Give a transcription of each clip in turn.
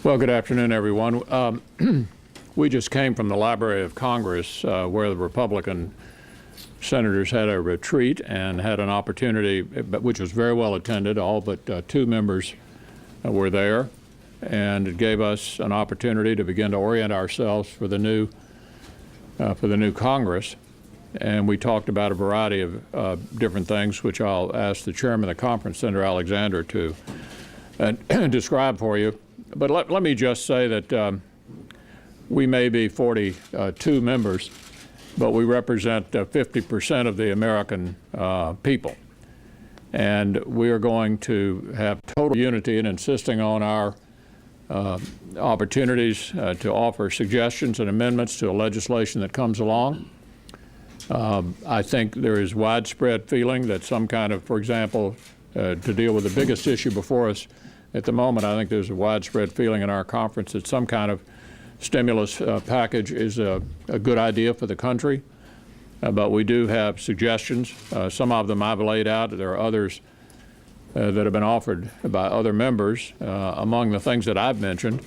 Well, good afternoon, everyone. We just came from the Library of Congress where the Republican senators had a retreat and had an opportunity, which was very well attended. All but two members were there, and it gave us an opportunity to begin to orient ourselves for the new Congress. And we talked about a variety of different things, which I'll ask the chairman of the conference, Senator Alexander, to describe for you. But let me just say that we may be 42 members, but we represent 50% of the American people. And we are going to have total unity in insisting on our opportunities to offer suggestions and amendments to a legislation that comes along. I think there is widespread feeling that some kind of, for example, to deal with the biggest issue before us at the moment, I think there's a widespread feeling in our conference that some kind of stimulus package is a good idea for the country. But we do have suggestions. Some of them I've laid out. There are others that have been offered by other members. Among the things that I've mentioned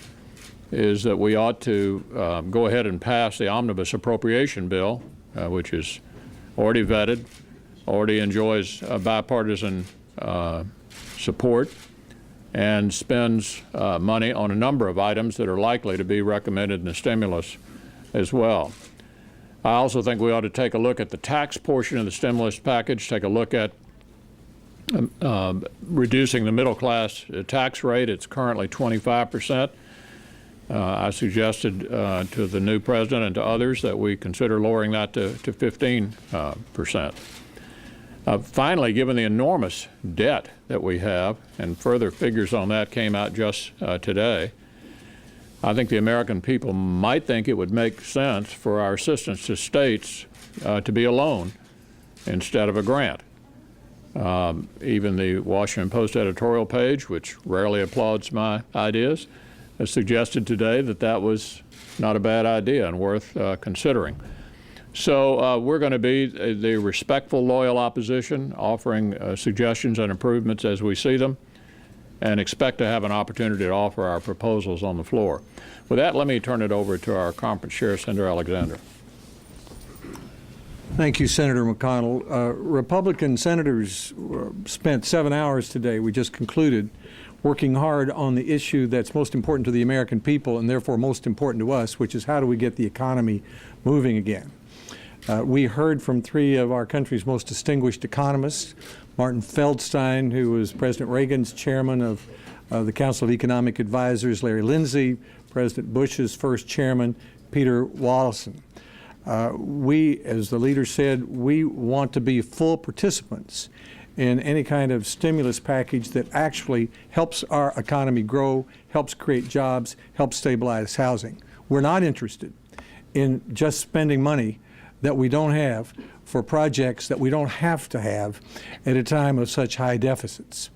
is that we ought to go ahead and pass the omnibus appropriation bill, which is already vetted, already enjoys bipartisan support, and spends money on a number of items that are likely to be recommended in the stimulus as well. I also think we ought to take a look at the tax portion of the stimulus package, take a look at reducing the middle class tax rate. It's currently 25%. I suggested to the new president and to others that we consider lowering that to 15%. Finally, given the enormous debt that we have, and further figures on that came out just today, I think the American people might think it would make sense for our assistance to states to be a loan instead of a grant. Even the Washington Post editorial page, which rarely applauds my ideas, has suggested today that that was not a bad idea and worth considering. So we're going to be the respectful, loyal opposition, offering suggestions and improvements as we see them, and expect to have an opportunity to offer our proposals on the floor. With that, let me turn it over to our conference chair, Senator Alexander. Thank you, Senator McConnell. Republican senators spent 7 hours today, we just concluded, working hard on the issue that's most important to the American people and therefore most important to us, which is how do we get the economy moving again. We heard from three of our country's most distinguished economists, Martin Feldstein, who was President Reagan's chairman of the Council of Economic Advisors, Larry Lindsey, President Bush's first chairman, Peter Wallison. We, as the leader said, we want to be full participants in any kind of stimulus package that actually helps our economy grow, helps create jobs, helps stabilize housing. We're not interested in just spending money that we don't have for projects that we don't have to have at a time of such high deficits.